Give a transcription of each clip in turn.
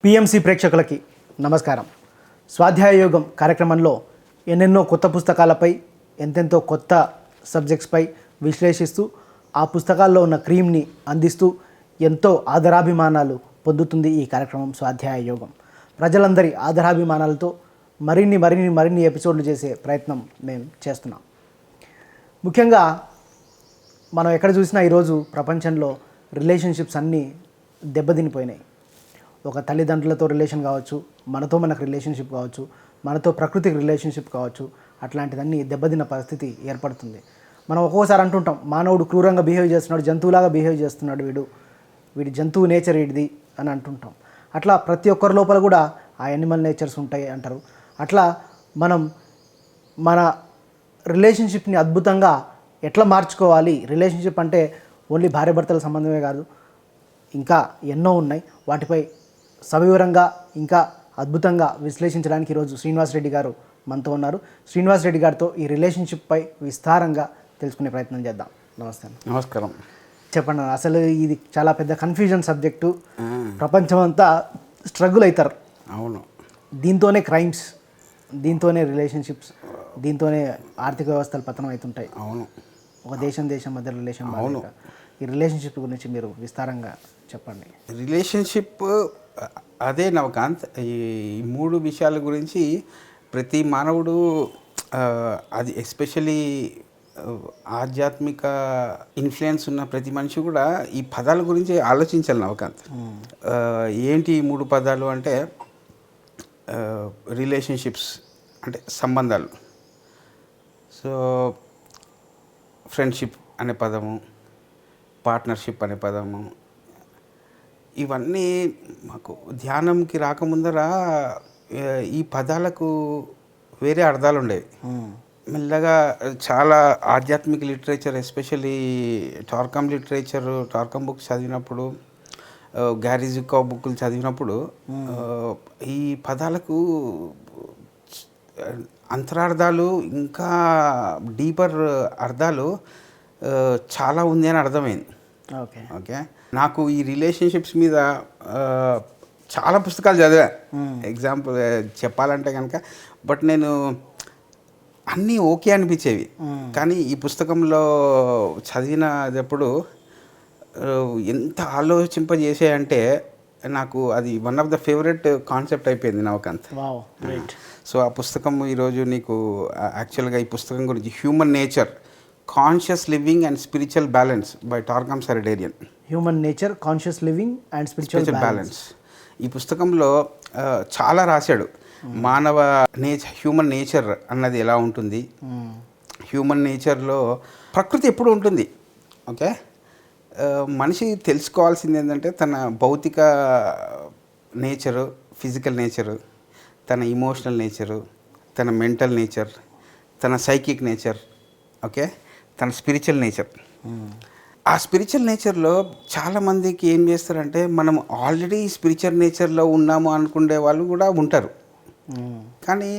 PMC ప్రేక్షకులకి నమస్కారం. స్వాధ్యాయ యోగం కార్యక్రమంలో ఎన్నెన్నో కొత్త పుస్తకాలపై ఎంతెంతో కొత్త సబ్జెక్ట్స్పై విశ్లేషిస్తూ ఆ పుస్తకాల్లో ఉన్న క్రీమ్ని అందిస్తూ ఎంతో ఆదరాభిమానాలు పొందుతుంది ఈ కార్యక్రమం స్వాధ్యాయ యోగం. ప్రజలందరి ఆదరాభిమానాలతో మరిన్ని ఎపిసోడ్లు చేసే ప్రయత్నం మేము చేస్తున్నాం. ముఖ్యంగా మనం ఎక్కడ చూసినా ఈరోజు ప్రపంచంలో రిలేషన్షిప్స్ అన్నీ దెబ్బతినిపోయినాయి. ఒక తల్లిదండ్రులతో రిలేషన్ కావచ్చు, మనతో మనకు రిలేషన్షిప్ కావచ్చు, మనతో ప్రకృతికి రిలేషన్షిప్ కావచ్చు, అట్లాంటిదన్నీ దెబ్బతిన్న పరిస్థితి ఏర్పడుతుంది. మనం ఒక్కోసారి అంటుంటాం, మానవుడు క్రూరంగా బిహేవ్ చేస్తున్నాడు, జంతువులాగా బిహేవ్ చేస్తున్నాడు, వీడి జంతువు నేచర్ ఇది అని అంటుంటాం. అట్లా ప్రతి ఒక్కరి లోపల కూడా ఆ యానిమల్ నేచర్స్ ఉంటాయి అంటారు. అట్లా మనం మన రిలేషన్షిప్ని అద్భుతంగా ఎట్లా మార్చుకోవాలి, రిలేషన్షిప్ అంటే ఓన్లీ భార్యాభర్తల సంబంధమే కాదు, ఇంకా ఎన్నో ఉన్నాయి. వాటిపై సవివరంగా ఇంకా అద్భుతంగా విశ్లేషించడానికి ఈరోజు శ్రీనివాస్ రెడ్డి గారు మనతో ఉన్నారు. శ్రీనివాస్ రెడ్డి గారితో ఈ రిలేషన్షిప్పై విస్తారంగా తెలుసుకునే ప్రయత్నం చేద్దాం. నమస్తే. నమస్కారం. చెప్పండి, అసలు ఇది చాలా పెద్ద కన్ఫ్యూజన్ సబ్జెక్టు. ప్రపంచం అంతా స్ట్రగుల్ అవుతారు. అవును. దీంతోనే క్రైమ్స్, దీంతోనే రిలేషన్షిప్స్, దీంతోనే ఆర్థిక వ్యవస్థలు పతనం అవుతుంటాయి. అవును. ఒక దేశం మధ్య రిలేషన్. అవును. ఈ రిలేషన్షిప్ గురించి మీరు విస్తారంగా చెప్పండి. రిలేషన్షిప్ అదే నవకాంత్, ఈ మూడు విషయాల గురించి ప్రతి మానవుడు, అది ఎస్పెషలీ ఆధ్యాత్మిక ఇన్ఫ్లుయెన్స్ ఉన్న ప్రతి మనిషి కూడా ఈ పదాల గురించి ఆలోచించాలి నవకాంత్. ఏంటి ఈ మూడు పదాలు అంటే, రిలేషన్షిప్స్ అంటే సంబంధాలు. సో ఫ్రెండ్షిప్ అనే పదము, పార్ట్నర్షిప్ అనే పదము, ఇవన్నీ మాకు ధ్యానంకి రాకముందర ఈ పదాలకు వేరే అర్థాలు ఉండేవి. మెల్లగా చాలా ఆధ్యాత్మిక లిటరేచర్, ఎస్పెషల్లీ టార్కమ్ బుక్స్ చదివినప్పుడు, గ్యారీ జుకౌ బుక్లు చదివినప్పుడు ఈ పదాలకు అంతరార్థాలు, ఇంకా డీపర్ అర్థాలు చాలా ఉంది అని అర్థమైంది. ఓకే. నాకు ఈ రిలేషన్షిప్స్ మీద చాలా పుస్తకాలు చదివా. ఎగ్జాంపుల్ చెప్పాలంటే కనుక, బట్ నేను అన్నీ ఓకే అనిపించేవి. కానీ ఈ పుస్తకంలో చదివినప్పుడు ఎంత ఆలోచింపజేసాయంటే నాకు అది one of the favourite concept అయిపోయింది నవకాంత్. సో ఆ పుస్తకం ఈరోజు నీకు యాక్చువల్గా ఈ పుస్తకం గురించి human nature, conscious living and spiritual balance by Torkom Saraydarian. Human nature, conscious living and spiritual balance. ఈ పుస్తకంలో చాలా రాశాడు. మానవ హ్యూమన్ నేచర్ అన్నది ఎలా ఉంటుంది, హ్యూమన్ నేచర్లో ప్రకృతి ఎప్పుడు ఉంటుంది. ఓకే. మనిషి తెలుసుకోవాల్సింది ఏంటంటే తన భౌతిక నేచరు, ఫిజికల్ నేచరు, తన ఇమోషనల్ నేచరు, తన మెంటల్ నేచర్, తన సైకిక్ నేచర్, ఓకే, తన స్పిరిచువల్ నేచర్. ఆ స్పిరిచువల్ నేచర్లో చాలామందికి ఏం చేస్తారంటే, మనం ఆల్రెడీ స్పిరిచువల్ నేచర్లో ఉన్నాము అనుకునే వాళ్ళు కూడా ఉంటారు. కానీ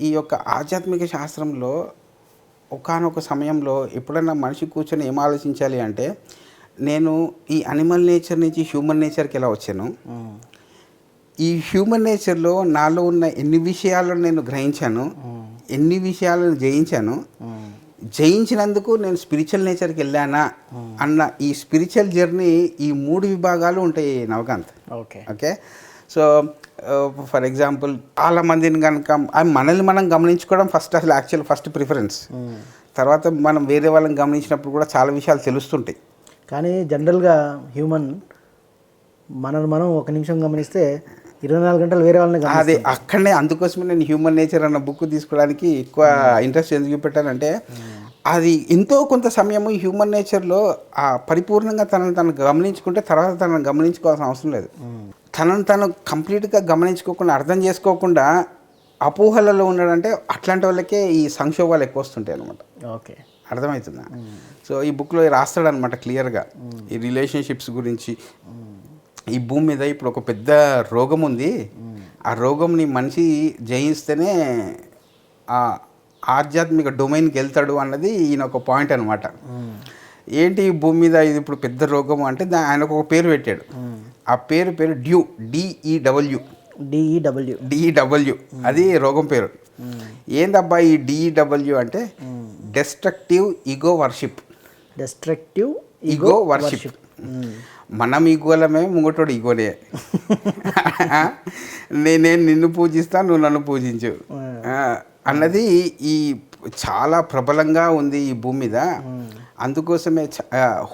ఈ యొక్క ఆధ్యాత్మిక శాస్త్రంలో ఒకానొక సమయంలో ఎప్పుడైనా మనిషి కూర్చొని ఏం ఆలోచించాలి అంటే, నేను ఈ అనిమల్ నేచర్ నుంచి హ్యూమన్ నేచర్కి ఎలా వచ్చాను, ఈ హ్యూమన్ నేచర్లో నాలో ఉన్న ఎన్ని విషయాలను నేను గ్రహించాను, ఎన్ని విషయాలను జయించినందుకు నేను స్పిరిచువల్ నేచర్కి వెళ్ళానా అన్న ఈ స్పిరిచువల్ జర్నీ, ఈ మూడు విభాగాలు ఉంటాయి Navakanth. Okay. So for example చాలామందిని కనుక మనల్ని మనం గమనించుకోవడం ఫస్ట్ ప్రిఫరెన్స్. తర్వాత మనం వేరే వాళ్ళని గమనించినప్పుడు కూడా చాలా విషయాలు తెలుస్తుంటాయి. కానీ జనరల్గా హ్యూమన్ మనం ఒక నిమిషం గమనిస్తే 24 గంటలు వేరే వాళ్ళని అదే అక్కడనే. అందుకోసమే నేను హ్యూమన్ నేచర్ అన్న బుక్ తీసుకోవడానికి ఎక్కువ ఇంట్రెస్ట్ ఎందుకు పెట్టానంటే, అది ఎంతో కొంత సమయము హ్యూమన్ నేచర్లో పరిపూర్ణంగా తనను గమనించుకుంటే తర్వాత తనను గమనించుకోవాల్సిన అవసరం లేదు. తను కంప్లీట్గా గమనించుకోకుండా, అర్థం చేసుకోకుండా అపోహలలో ఉన్నాడంటే అట్లాంటి వాళ్ళకే ఈ సంక్షోభాలు ఎక్కువ వస్తుంటాయి అనమాట. ఓకే, అర్థమవుతుందా? సో ఈ బుక్లో రాస్తాడనమాట క్లియర్గా ఈ రిలేషన్షిప్స్ గురించి. ఈ భూమి మీద ఇప్పుడు ఒక పెద్ద రోగం ఉంది, ఆ రోగంని మనిషి జయిస్తేనే ఆ ఆధ్యాత్మిక డొమైన్కి వెళ్తాడు అన్నది ఈయన ఒక పాయింట్ అనమాట. ఏంటి భూమి మీద ఇది ఇప్పుడు పెద్ద రోగం అంటే ఆయనకు ఒక పేరు పెట్టాడు, ఆ పేరు డ్యూ, డిఈడబ్ల్యూ. డిఈడబ్ల్యూ. డిఈడబ్ల్యూ అది రోగం పేరు. ఏందబ్బా ఈ డిఈడబ్ల్యూ అంటే destructive ego worship. Destructive ego worship. మనం ఈగోలమే, ముంగటోడు ఈగోనే. నేను నిన్ను పూజిస్తా, నువ్వు నన్ను పూజించు అన్నది ఈ చాలా ప్రబలంగా ఉంది ఈ భూమి మీద. అందుకోసమే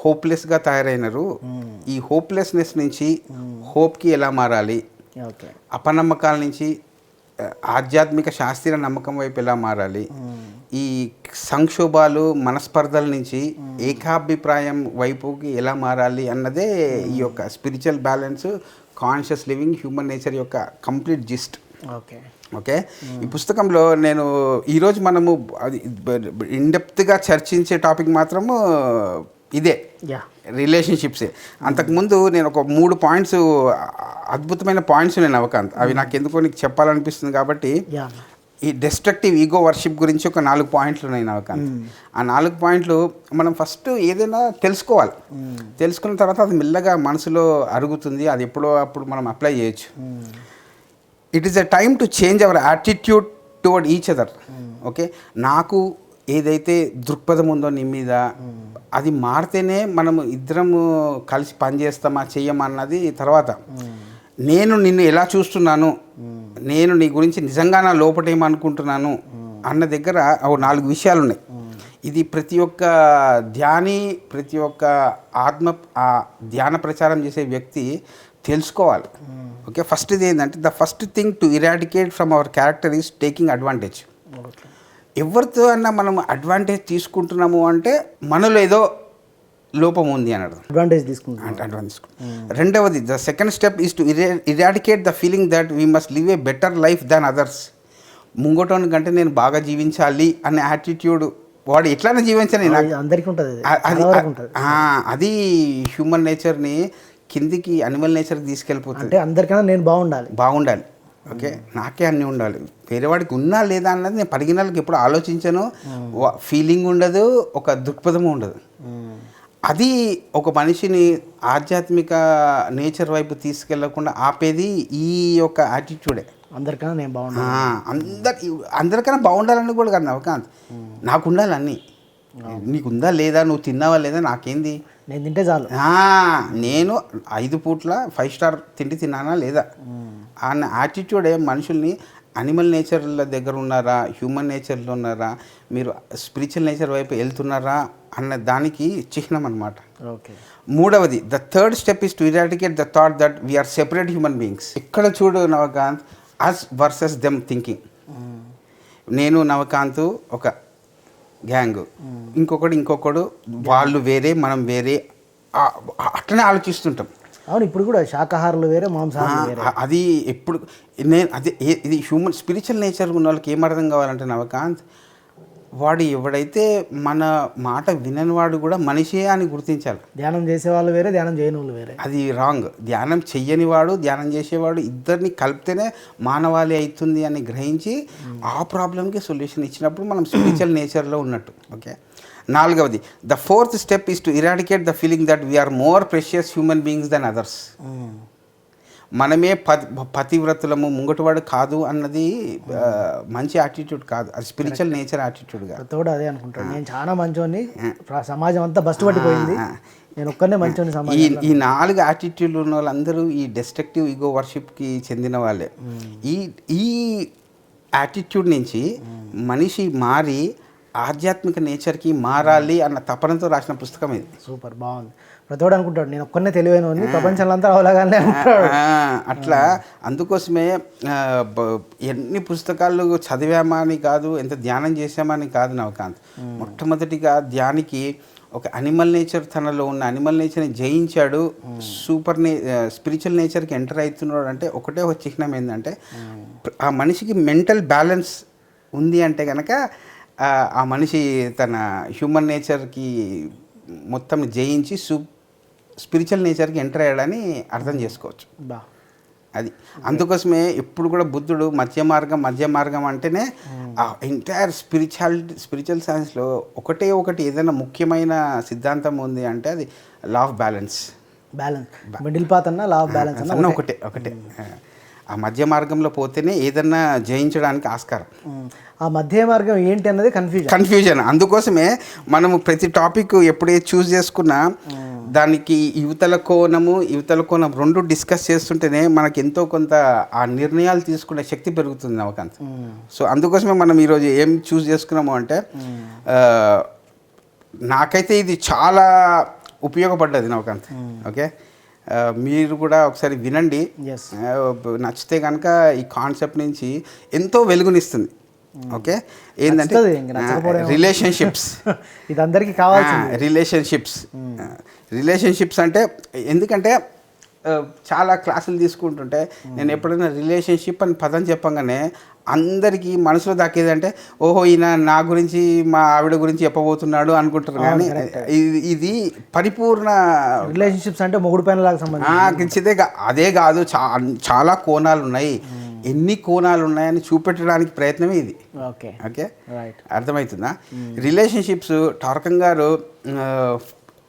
హోప్లెస్గా తయారైనరు. ఈ హోప్లెస్నెస్ నుంచి హోప్కి ఎలా మారాలి, అపనమ్మకాల నుంచి ఆధ్యాత్మిక శాస్త్రీయ నమ్మకం వైపు ఎలా మారాలి, ఈ సంక్షోభాలు మనస్పర్ధల నుంచి ఏకాభిప్రాయం వైపుకి ఎలా మారాలి అన్నదే ఈ యొక్క spiritual balance, conscious living, human nature యొక్క కంప్లీట్ జిస్ట్. ఓకే, ఈ పుస్తకంలో నేను ఈరోజు మనము అది ఇన్డెప్త్గా చర్చించే టాపిక్ మాత్రము ఇదే, రిలేషన్షిప్సే. అంతకుముందు నేను ఒక 3 పాయింట్స్, అద్భుతమైన పాయింట్స్ నేను అవకాంత్, అవి నాకు ఎందుకో నీకు చెప్పాలనిపిస్తుంది కాబట్టి ఈ డెస్ట్రక్టివ్ ఈగో వర్షిప్ గురించి ఒక 4 పాయింట్లు ఉన్నాయి అవకాంత్. ఆ 4 పాయింట్లు మనం ఫస్ట్ ఏదైనా తెలుసుకోవాలి. తెలుసుకున్న తర్వాత అది మెల్లగా మనసులో అరుగుతుంది, అది ఎప్పుడో అప్పుడు మనం అప్లై చేయొచ్చు. It is a time to change our attitude towards each other. Okay, నాకు ఏదైతే దృక్పథం ఉందో నీ మీద, అది మారితేనే మనము ఇద్దరము కలిసి పనిచేస్తామా చెయ్యమా అన్నది తర్వాత. నేను నిన్ను ఎలా చూస్తున్నాను, నేను నీ గురించి నిజంగా నా లోపటేమనుకుంటున్నాను అన్న దగ్గర 4 విషయాలు ఉన్నాయి. ఇది ప్రతి ఒక్క ధ్యాని, ప్రతి ఒక్క ధ్యాన ప్రచారం చేసే వ్యక్తి తెలుసుకోవాలి. ఓకే, ఫస్ట్ ఇది ఏంటంటే the first thing to eradicate from our character is taking advantage. ఎవరితో అన్నా మనం అడ్వాంటేజ్ తీసుకుంటున్నాము అంటే మనలో ఏదో లోపం ఉంది అని అర్థం. అడ్వాంటేజ్ తీసుకుంటాం. రెండవది, the second step is to eradicate the feeling that we must live a better life than others. ముంగటోని కంటే నేను బాగా జీవించాలి అనే యాటిట్యూడ్, వాడు ఎట్లయినా జీవించాలి, అందరికీ ఉంటుంది. అది హ్యూమన్ నేచర్ని కిందికి అనిమల్ నేచర్కి తీసుకెళ్ళిపోతుంది. అంటే అందరికన్నా నేను బాగుండాలి. ఓకే, నాకే అన్నీ ఉండాలి, వేరేవాడికి ఉన్నా లేదా అన్నది నేను పరిగణలకు ఎప్పుడు ఆలోచించను. ఫీలింగ్ ఉండదు, ఒక దృక్పథము ఉండదు. అది ఒక మనిషిని ఆధ్యాత్మిక నేచర్ వైపు తీసుకెళ్లకుండా ఆపేది ఈ యొక్క యాటిట్యూడే. అందరికన్నా నేను బాగుండాలి, అందరికన్నా బాగుండాలని కూడా కాదు నవకాంత్, నాకు ఉండాలి అన్నీ. నీకుందా లేదా, నువ్వు తిన్నావా లేదా, నాకేంది, నేను తింటే చాలు. నేను 5 పూట్ల 5 స్టార్ తిండి తిన్నానా లేదా అన్న యాటిట్యూడే మనుషుల్ని అనిమల్ నేచర్ల దగ్గర ఉన్నారా, హ్యూమన్ నేచర్లో ఉన్నారా, మీరు స్పిరిచువల్ నేచర్ వైపు వెళ్తున్నారా అన్న దానికి చిహ్నం అన్నమాట. ఓకే, మూడవది, the third step is to eradicate the thought that we are separate human beings. ఇక్కడ చూడు Navakanth, us versus them thinking. నేను నవకాంత్ ఒక గ్యాంగ్, ఇంకొకడు వాళ్ళు వేరే మనం వేరే, అట్లనే ఆలోచిస్తుంటాం. అవును, ఇప్పుడు కూడా శాకాహారులు వేరే, మాంసాహారులు వేరే. అది ఎప్పుడు ఇది హ్యూమన్ స్పిరిచువల్ నేచర్ ఉన్న వాళ్ళకి ఏం అర్థం కావాలంటే నవకాంత్, వాడు ఎవడైతే మన మాట విననివాడు కూడా మనిషే అని గుర్తించాలి. ధ్యానం చేసేవాళ్ళు వేరే, ధ్యానం చేయని వాళ్ళు వేరే. అది రాంగ్. ధ్యానం చెయ్యనివాడు, ధ్యానం చేసేవాడు ఇద్దరిని కలిపితేనే మానవాళి అవుతుంది అని గ్రహించి ఆ ప్రాబ్లంకి సొల్యూషన్ ఇచ్చినప్పుడు మనం స్పిరిచువల్ నేచర్లో ఉన్నట్టు. ఓకే, నాలుగవది, the fourth step is to eradicate the feeling that we are more precious human beings than others. మనమే పతివ్రతులము, ముంగటివాడు కాదు అన్నది మంచి యాటిట్యూడ్ కాదు, అది స్పిరిచువల్ నేచర్ యాటిట్యూడ్ కాదు. తోడు అదే అనుకుంటాను, నేను చాలా మంచోని, సమాజం అంతా బస్ట్ పట్టిపోయింది, నేను ఒక్కనే మంచోని. ఈ 4 యాటిట్యూడ్లు ఉన్న వాళ్ళందరూ ఈ డెస్ట్రక్టివ్ ఈగో వర్షిప్కి చెందిన వాళ్ళే. ఈ యాటిట్యూడ్ నుంచి మనిషి మారి ఆధ్యాత్మిక నేచర్కి మారాలి అన్న తపనతో రాసిన పుస్తకం ఇది. సూపర్, బాగుంది. ప్రతివాడు అనుకుంటాడు నేను ఒక్కనే తెలివైన ప్రపంచంలో అంతా అవలాగానే ఉంటాడు. అట్లా అందుకోసమే ఎన్ని పుస్తకాలు చదివామా అని కాదు, ఎంత ధ్యానం చేసామా అని కాదు నవకాంత్. మొట్టమొదటిగా ధ్యానికి ఒక అనిమల్ నేచర్, తనలో ఉన్న అనిమల్ నేచర్ని జయించాడు, స్పిరిచువల్ నేచర్కి ఎంటర్ అవుతున్నాడు అంటే ఒకటే ఒక చిహ్నం ఏంటంటే ఆ మనిషికి మెంటల్ బ్యాలెన్స్ ఉంది అంటే కనుక ఆ మనిషి తన హ్యూమన్ నేచర్కి మొత్తం జయించి స్పిరిచువల్ నేచర్కి ఎంటర్ అయ్యాడని అర్థం చేసుకోవచ్చు. అది అందుకోసమే ఎప్పుడు కూడా బుద్ధుడు మధ్య మార్గం అంటేనే ఆ ఎంటైర్ స్పిరిచువల్ సైన్స్లో ఒకటి ఏదైనా ముఖ్యమైన సిద్ధాంతం ఉంది అంటే అది law of balance. Balance middle path అన్న లా ఆఫ్ బ్యాలెన్స్ అన్న అన్న ఒకటే ఆ మధ్య మార్గంలో పోతేనే ఏదన్నా జయించడానికి ఆస్కారం. ఆ మధ్య మార్గం ఏంటి అన్నది కన్ఫ్యూజన్. అందుకోసమే మనము ప్రతి టాపిక్ ఎప్పుడైతే చూస్ చేసుకున్నా దానికి యువతల కోణం రెండు డిస్కస్ చేస్తుంటేనే మనకి ఎంతో కొంత ఆ నిర్ణయాలు తీసుకునే శక్తి పెరుగుతుంది నవకాంత్. సో అందుకోసమే మనం ఈరోజు ఏం చూస్ చేసుకున్నాము అంటే నాకైతే ఇది చాలా ఉపయోగపడ్డది నవకాంత్. ఓకే, మీరు కూడా ఒకసారి వినండి, నచ్చితే కనుక ఈ కాన్సెప్ట్ నుంచి ఎంతో వెలుగునిస్తుంది. ఓకే, ఏంటంటే రిలేషన్షిప్స్ ఇది అందరికీ కావాలి. రిలేషన్షిప్స్ అంటే ఎందుకంటే చాలా క్లాసులు తీసుకుంటుంటే నేను ఎప్పుడైనా రిలేషన్షిప్ అని పదం చెప్పగానే అందరికీ మనసులో దాకేదంటే ఓహో ఈయన నా గురించి మా ఆవిడ గురించి చెప్పబోతున్నాడు అనుకుంటారు. కానీ ఇది పరిపూర్ణ రిలేషన్షిప్స్ అంటే మొగుడు పైనలాగా సంబంధించితే అదే కాదు, చాలా కోణాలు ఉన్నాయి. ఎన్ని కోణాలు ఉన్నాయని చూపెట్టడానికి ప్రయత్నమే ఇది. ఓకే, అర్థమవుతుందా? రిలేషన్షిప్స్ టార్కన్ గారు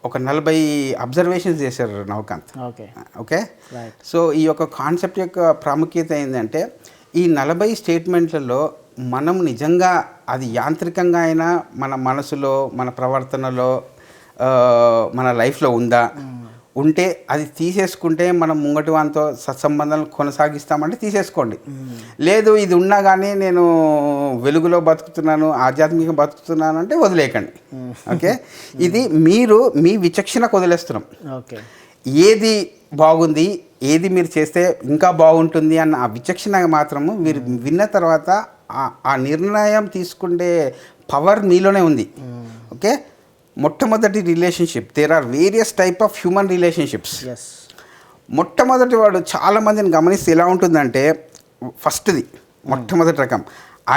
ఒక 40 అబ్జర్వేషన్స్ చేశారు నవకాంత్. ఓకే, సో ఈ యొక్క కాన్సెప్ట్ యొక్క ప్రాముఖ్యత ఏంటంటే ఈ 40 స్టేట్మెంట్లలో మనం నిజంగా అది యాంత్రికంగా అయినా మన మనసులో, మన ప్రవర్తనలో, మన లైఫ్లో ఉంటే అది తీసేసుకుంటే మనం ముంగటి వానితో సత్సంబంధాలు కొనసాగిస్తామంటే తీసేసుకోండి. లేదు ఇది ఉన్నా కానీ నేను వెలుగులో బతుకుతున్నాను, ఆధ్యాత్మికంగా బతుకుతున్నాను అంటే వదిలేయకండి. ఓకే, ఇది మీరు మీ విచక్షణకు వదిలేస్తున్నాం. ఓకే, ఏది బాగుంది, ఏది మీరు చేస్తే ఇంకా బాగుంటుంది అన్న ఆ విచక్షణ మాత్రము మీరు విన్న తర్వాత ఆ నిర్ణయం తీసుకునే పవర్ మీలోనే ఉంది. ఓకే, మొట్టమొదటి relationship, there are various type of human relationships. మొట్టమొదటి వాడు చాలామందిని గమనిస్తే ఎలా ఉంటుందంటే ఫస్ట్ది మొట్టమొదటి రకం,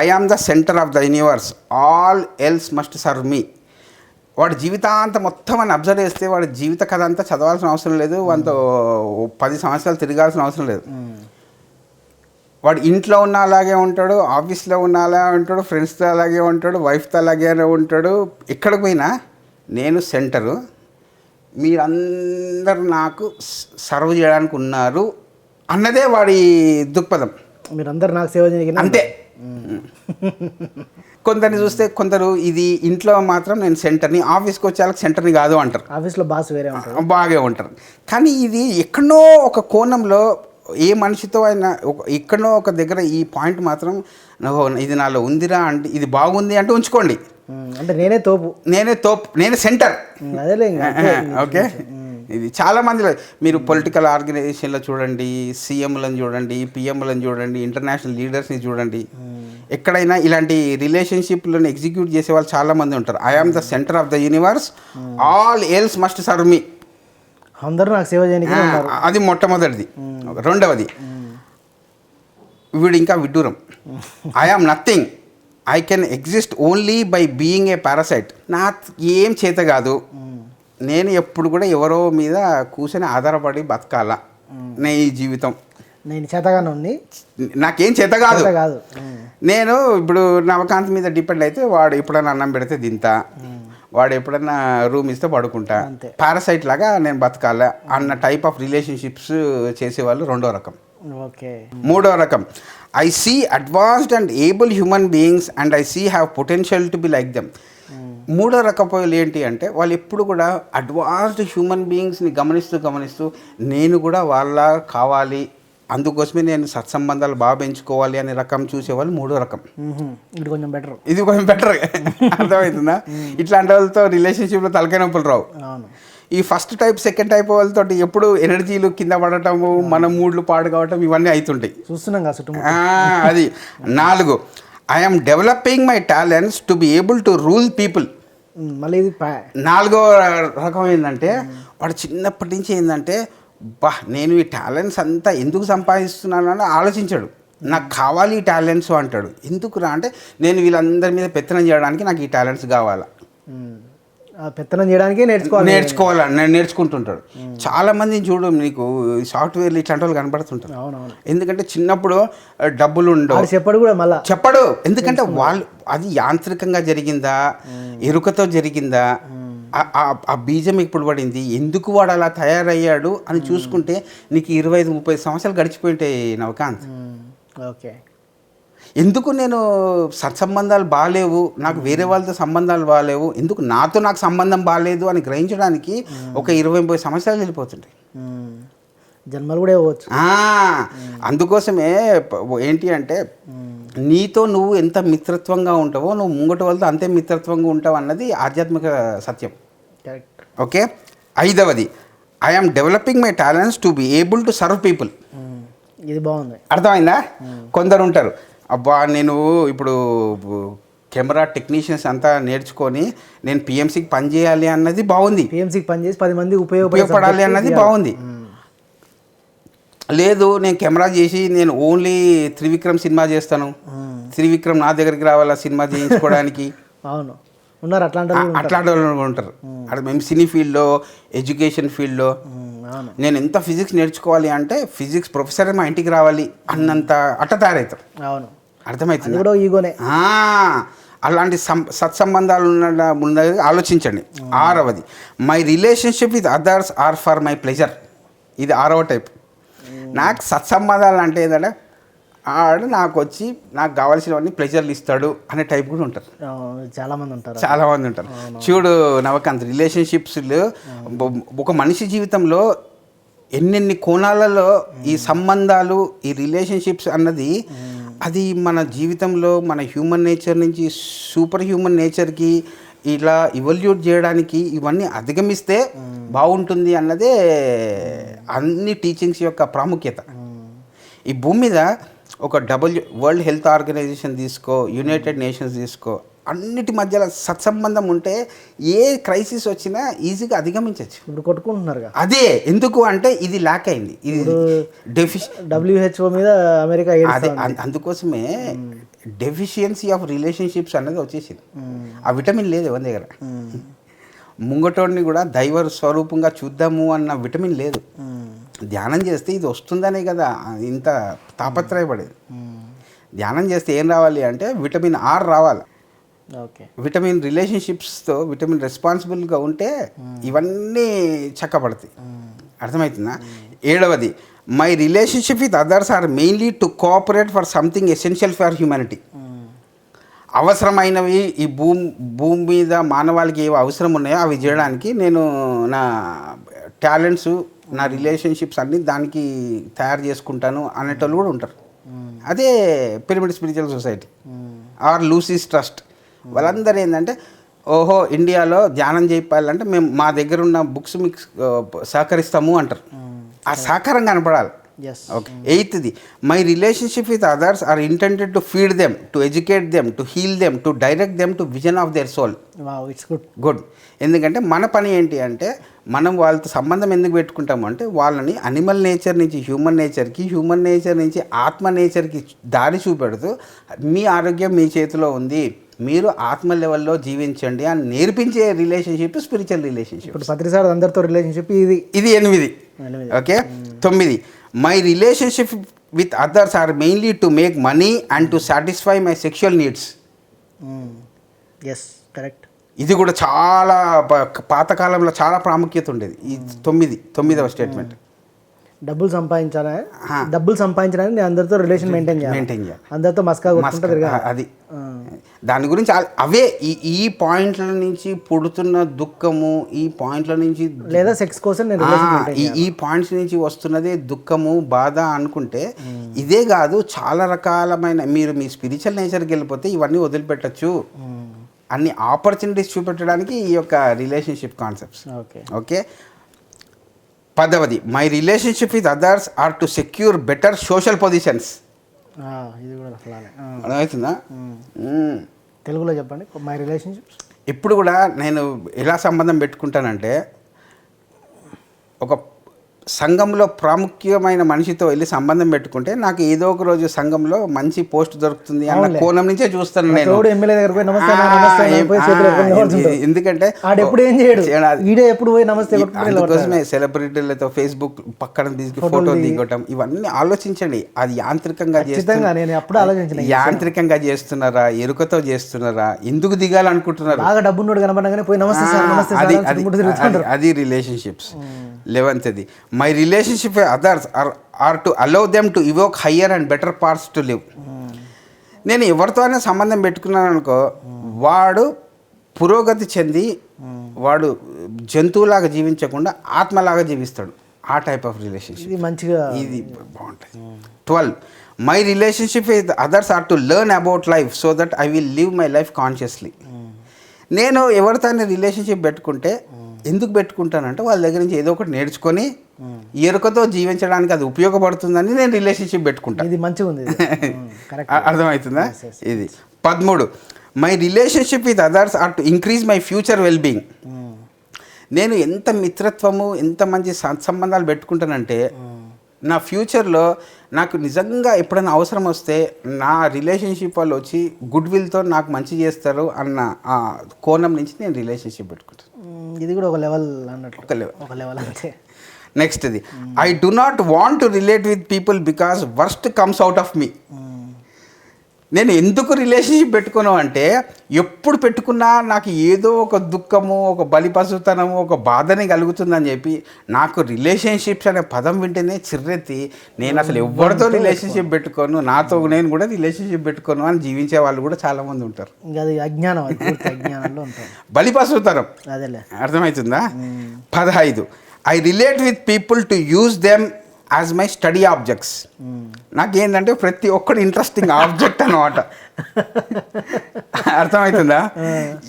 I am the centre of the universe, all else must serve me. వాడు జీవితాంతం మొత్తం అని అబ్జర్వ్ చేస్తే వాడి జీవిత కథ అంతా చదవాల్సిన అవసరం లేదు, వాడితో 10 సంవత్సరాలు తిరగాల్సిన అవసరం లేదు. వాడు ఇంట్లో ఉన్న అలాగే ఉంటాడు, ఆఫీస్లో ఉన్న అలాగే ఉంటాడు, ఫ్రెండ్స్తో అలాగే ఉంటాడు, వైఫ్తో అలాగే ఉంటాడు. ఎక్కడికి పోయినా నేను సెంటరు, మీరందరూ నాకు సర్వ్ చేయడానికి ఉన్నారు అన్నదే వాడి దృక్పథం. మీరందరూ నాకు సేవ చేయగలిగిన అంతే. కొందరిని చూస్తే కొందరు ఇది ఇంట్లో మాత్రం నేను సెంటర్ని, ఆఫీస్కి వచ్చేళ్ళకి సెంటర్ని కాదు అంటారు, ఆఫీస్లో బాస్ వేరే ఉంటారు, బాగా ఉంటారు. కానీ ఇది ఎక్కడో ఒక కోణంలో ఏ మనిషితో అయినా ఎక్కడో ఒక దగ్గర ఈ పాయింట్ మాత్రం ఇది నాలో ఉందిరా అంటే ఇది బాగుంది అంటే ఉంచుకోండి. అంటే నేనే తోపు, నేనే సెంటర్. ఓకే, ఇది చాలా మందిలో మీరు పొలిటికల్ ఆర్గనైజేషన్లో చూడండి, సీఎంలను చూడండి, పిఎంలను చూడండి, ఇంటర్నేషనల్ లీడర్స్ని చూడండి, ఎక్కడైనా ఇలాంటి రిలేషన్షిప్లను ఎగ్జిక్యూట్ చేసే వాళ్ళు చాలామంది ఉంటారు. I am the centre of the universe, all else must serve me. అందరూ నాకు సేవ చేయడానికి. అది మొట్టమొదటిది. రెండవది వీడు ఇంకా విడ్డూరం, I am nothing, I can exist only by being a parasite. నాకు ఏం చేత కాదు, నేను ఎప్పుడు కూడా ఎవరో మీద కూర్చొని ఆధారపడి బతకాల, నేను ఈ జీవితం నేను చేతగానే ఉంది, నాకేం చేత కాదు. నేను ఇప్పుడు నవకాంత్ మీద డిపెండ్ అయితే వాడు ఎప్పుడైనా అన్నం పెడితే తింటా, వాడు ఎప్పుడైనా రూమ్ ఇస్తే పడుకుంటా, పారాసైట్ లాగా నేను బతకాల అన్న టైప్ ఆఫ్ రిలేషన్షిప్స్ చేసేవాళ్ళు రెండో రకం. మూడో రకం, I see advanced and able human beings and I see have potential to be like them. మూడో రకపోలు ఏంటి అంటే వాళ్ళు ఎప్పుడు కూడా అడ్వాన్స్డ్ హ్యూమన్ బీయింగ్స్ని గమనిస్తూ నేను కూడా వాళ్ళ కావాలి, అందుకోసమే నేను సత్సంబంధాలు బాగా పెంచుకోవాలి అనే రకం చూసేవాళ్ళు మూడో ఇది కొంచెం బెటర్. అర్థమవుతుందా? ఇట్లాంటి వాళ్ళతో రిలేషన్షిప్లో తలకాయ నొప్పులు రావు. ఈ ఫస్ట్ టైప్, సెకండ్ టైప్ వాళ్ళతో ఎప్పుడు ఎనర్జీలు కింద పడటము, మన మూడ్లు పాడు కావటం ఇవన్నీ అవుతుంటాయి, చూస్తున్నాం. అది 4, I am developing my talents to be able to rule people. మళ్ళీ ఇది 4వ రకం ఏంటంటే వాడు చిన్నప్పటి నుంచి ఏంటంటే నేను ఈ టాలెంట్స్ అంతా ఎందుకు సంపాదిస్తున్నాను అని ఆలోచించాడు, నాకు కావాలి ఈ టాలెంట్స్ అంటాడు. ఎందుకురా అంటే నేను వీళ్ళందరి మీద పెత్తనం చేయడానికి నాకు ఈ టాలెంట్స్ కావాలా, పెత్తనం చేయడానికి నేర్చుకోవాలని నేను నేర్చుకుంటుంటాడు. చాలామందిని చూడు, నీకు సాఫ్ట్వేర్లు ఇట్లాంటి వాళ్ళు కనబడుతుంటారు. ఎందుకంటే చిన్నప్పుడు డబ్బులు ఉండవు, చెప్పడు. ఎందుకంటే వాళ్ళు అది యాంత్రికంగా జరిగిందా, ఎరుకతో జరిగిందా, ఆ బీజం ఇప్పుడు పడింది, ఎందుకు వాడు అలా తయారయ్యాడు అని చూసుకుంటే నీకు 25-30 సంవత్సరాలు గడిచిపోయింటాయి నవకాంత్. ఓకే. ఎందుకు నేను సత్సంబంధాలు బాగాలేవు, నాకు వేరే వాళ్ళతో సంబంధాలు బాగాలేవు, ఎందుకు నాకు సంబంధం బాగాలేదు అని గ్రహించడానికి ఒక 20-30 సంవత్సరాలు వెళ్ళిపోతుంటాయి. జన్మలు కూడా ఇవ్వచ్చు. అందుకోసమే ఏంటి అంటే నీతో నువ్వు ఎంత మిత్రత్వంగా ఉంటావో నువ్వు ముంగటి వాళ్ళతో అంతే మిత్రత్వంగా ఉంటావు అన్నది ఆధ్యాత్మిక సత్యం. కరెక్ట్. ఓకే. 5వది, I'm developing my talents to be able to serve people. ఇది బాగుంది. అర్థమైందా? కొందరు ఉంటారు, అబ్బా నేను ఇప్పుడు కెమెరా టెక్నీషియన్స్ అంతా నేర్చుకొని నేను పిఎంసీకి పని చేయాలి అన్నది బాగుంది, పిఎంసీకి పని చేసి 10 మంది ఉపయోగపడాలి అన్నది బాగుంది. లేదు నేను కెమెరా చేసి నేను ఓన్లీ త్రివిక్రమ్ సినిమా చేస్తాను, త్రివిక్రమ్ నా దగ్గరికి రావాలా సినిమా చేయించుకోవడానికి. అవును, ఉన్నారు అట్లాంటి వాళ్ళు ఉంటారు. అక్కడ మేము సినీ ఫీల్డ్లో, ఎడ్యుకేషన్ ఫీల్డ్లో నేను ఎంత ఫిజిక్స్ నేర్చుకోవాలి అంటే ఫిజిక్స్ ప్రొఫెసర్ మా ఇంటికి రావాలి అన్నంత అట్ట తయారవుతారు. అవును, అర్థమవుతుంది. ఈగోనే. అలాంటి సత్సంబంధాలు ఉన్న ఆలోచించండి. 6వది, my relationship with others are for my pleasure. ఇది 6వ టైప్. నాకు సత్సంబంధాలు అంటే ఏంటంటే ఆడు నాకు వచ్చి నాకు కావాల్సినవన్నీ ప్లెజర్లు ఇస్తాడు అనే టైప్ కూడా ఉంటారు. చాలామంది ఉంటారు. చూడు నవకాంత్, రిలేషన్షిప్స్లో ఒక మనిషి జీవితంలో ఎన్నెన్ని కోణాలలో ఈ సంబంధాలు, ఈ రిలేషన్షిప్స్ అన్నది అది మన జీవితంలో మన హ్యూమన్ నేచర్ నుంచి సూపర్ హ్యూమన్ నేచర్కి ఇలా ఇవల్యూట్ చేయడానికి ఇవన్నీ అధిగమిస్తే బాగుంటుంది అన్నదే అన్ని టీచింగ్స్ యొక్క ప్రాముఖ్యత. ఈ భూమి మీద ఒక వరల్డ్ హెల్త్ ఆర్గనైజేషన్ తీసుకో, యునైటెడ్ నేషన్స్ తీసుకో, అన్నిటి మధ్యలో సత్సంబంధం ఉంటే ఏ క్రైసిస్ వచ్చినా ఈజీగా అధిగమించవచ్చు. ఇప్పుడు కొట్టుకుంటున్నారు. అదే ఎందుకు అంటే ఇది ల్యాక్ అయింది, ఇది WHO మీద అమెరికా. అదే అందుకోసమే డెఫిషియన్సీ ఆఫ్ రిలేషన్షిప్స్ అన్నది వచ్చేసింది. ఆ విటమిన్ లేదు ఎవరి దగ్గర. ముంగటోడిని కూడా దైవ స్వరూపంగా చూద్దాము అన్న విటమిన్ లేదు. ధ్యానం చేస్తే ఇది వస్తుందనే కదా ఇంత తాపత్రయపడేది. ధ్యానం చేస్తే ఏం రావాలి అంటే విటమిన్ R రావాలి. ఓకే. విటమిన్ రిలేషన్షిప్స్తో విటమిన్ రెస్పాన్సిబుల్గా ఉంటే ఇవన్నీ చక్కబడతాయి. అర్థమవుతుందా? 7వది, my relationship with others are mainly to cooperate for something essential for humanity. అవసరమైనవి ఈ భూమి మీద మానవాళికి ఏవి అవసరం ఉన్నాయో అవి చేయడానికి నేను నా టాలెంట్స్, నా రిలేషన్షిప్స్ అన్నీ దానికి తయారు చేసుకుంటాను అనేటోళ్ళు కూడా ఉంటారు. అదే pyramid spiritual society or Lucis trust. వాళ్ళందరూ ఏంటంటే ఓహో ఇండియాలో ధ్యానం చేయాలంటే మేము మా దగ్గర ఉన్న బుక్స్ మీకు సహకరిస్తాము అంటారు. ఆ సహకారం కనపడాలి. ఓకే. 8ది, my relationship with others are intended to feed them, to educate them, to heal them, to direct them to vision of their soul. It's good. ఎందుకంటే మన పని ఏంటి అంటే మనం వాళ్ళతో సంబంధం ఎందుకు పెట్టుకుంటాము అంటే వాళ్ళని అనిమల్ నేచర్ నుంచి హ్యూమన్ నేచర్కి, హ్యూమన్ నేచర్ నుంచి ఆత్మ నేచర్కి దారి చూపెడుతూ మీ ఆరోగ్యం మీ చేతిలో ఉంది, మీరు ఆత్మ లెవెల్లో జీవించండి అని నేర్పించే రిలేషన్షిప్ స్పిరిచువల్ రిలేషన్షిప్. ఇప్పుడు పత్రిసార్ అందరితో రిలేషన్షిప్ ఇది 8. Okay. 9, my relationship with others are mainly to make money and to satisfy my sexual needs. Yes, correct. ఇది కూడా చాలా పాతకాలంలో చాలా ప్రాముఖ్యత ఉండేది. ఈ 9వ స్టేట్మెంట్. డబ్బులు సంపాదించడానికి నేను అందరితో రిలేషన్ మెయింటైన్ చేయాలి, అందరితో మస్కా అది దాని గురించి అవే ఈ పాయింట్ల నుంచి పుడుతున్న దుఃఖము, ఈ పాయింట్ల నుంచి లేదా సెక్స్ కోసం ఈ పాయింట్స్ నుంచి వస్తున్నదే దుఃఖము, బాధ అనుకుంటే ఇదే కాదు చాలా రకాలమైన మీరు మీ స్పిరిచువల్ నేచర్కి వెళ్ళిపోతే ఇవన్నీ వదిలిపెట్టచ్చు. అన్ని ఆపర్చునిటీస్ చూపెట్టడానికి ఈ యొక్క రిలేషన్షిప్ కాన్సెప్ట్స్. ఓకే. 10వది, my relationship with others are to secure better social positions. అర్థమవుతుందా? తెలుగులో చెప్పండి. మై రిలేషన్షిప్స్ ఇప్పుడు కూడా నేను ఎలా సంబంధం పెట్టుకుంటానంటే సంఘంలో ప్రాముఖ్యమైన మనిషితో వెళ్ళి సంబంధం పెట్టుకుంటే నాకు ఏదో ఒక రోజు సంఘంలో మంచి పోస్ట్ దొరుకుతుంది అన్న కోణం నుంచే చూస్తాను నేను. ఎమ్మెల్యే దగ్గర పోయి నమస్తే అన్న, నమస్తే అన్న అని పోయి చేతులు ఎత్తుకొని నిలబడుతుంటాడు. ఎందుకంటే ఆడెప్పుడు ఏం చేయడు, ఈడే ఎప్పుడు పోయి నమస్తే కొట్టుకొని అందుకోసమే సెలబ్రిటీలతో ఫేస్బుక్ పక్కన తీసుకు ఫోటో దిగటం ఇవన్నీ ఆలోచించండి. అది యాంత్రికంగా ఖచ్చితంగా నేను అప్పుడు ఆలోచించిన యాంత్రికంగా చేస్తున్నారా, ఎరుకతో చేస్తున్నారా, ఎందుకు దిగాలనుకుంటున్నారు? బాగా డబ్బున్నోడు కనబడగానే పోయి నమస్తే సార్, నమస్తే సార్ అని చుట్టుముట్టు తిరుగుతుంటారు. అది relationships. 11th my relationship with others are to allow them to evoke higher and better parts to live. నేను ఎవరితోనే సంబంధం పెట్టుకున్నాను అనుకో, వాడు పురోగతి చెంది వాడు జంతువులాగా జీవించకుండా ఆత్మలాగా జీవిస్తాడు. ఆ టైప్ ఆఫ్ రిలేషన్షిప్ ఇది మంచిగా, ఇది బాగుంటుంది. 12 my relationship with others are to learn about life so that I will live my life consciously. నేను ఎవరితోనే రిలేషన్షిప్ పెట్టుకుంటే ఎందుకు పెట్టుకుంటానంటే వాళ్ళ దగ్గర నుంచి ఏదో ఒకటి నేర్చుకొని ఎరుకతో జీవించడానికి అది ఉపయోగపడుతుందని నేను రిలేషన్షిప్ పెట్టుకుంటాను. ఇది మంచిగా ఉంది. అర్థమవుతుందా? ఇది 13 my relationship with others are to increase my future wellbeing. నేను ఎంత మిత్రత్వము, ఎంత మంచి సత్సంబంధాలు పెట్టుకుంటానంటే నా ఫ్యూచర్లో నాకు నిజంగా ఎప్పుడైనా అవసరం వస్తే నా రిలేషన్షిప్ వాళ్ళు వచ్చి గుడ్ విల్తో నాకు మంచి చేస్తారు అన్న ఆ కోణం నుంచి నేను రిలేషన్షిప్ పెట్టుకుంటాను. ఇది కూడా ఒక లెవెల్ అన్నట్లు, ఒక లెవెల్ అంతే. నెక్స్ట్ ఇది I do not want to relate with people because worst comes out of me. నేను ఎందుకు రిలేషన్షిప్ పెట్టుకున్నాను అంటే ఎప్పుడు పెట్టుకున్నా నాకు ఏదో ఒక దుఃఖము, ఒక బలిపశుతనము, ఒక బాధని కలుగుతుందని చెప్పి నాకు రిలేషన్షిప్స్ అనే పదం వింటేనే చిర్రెత్తి నేను అసలు ఎవరితో రిలేషన్షిప్ పెట్టుకోను, నాతో నేను కూడా రిలేషన్షిప్ పెట్టుకోను అని జీవించే వాళ్ళు కూడా చాలామంది ఉంటారు. అది అజ్ఞానం, అజ్ఞానంలో ఉంటారు. బలిపశుతనం. అదేలే, అర్థమవుతుందా? 15 I relate with people to use them as my study objects. నాకేంటంటే ప్రతి ఒక్కడు ఇంట్రెస్టింగ్ ఆబ్జెక్ట్ అన్నమాట. అర్థమవుతుందా?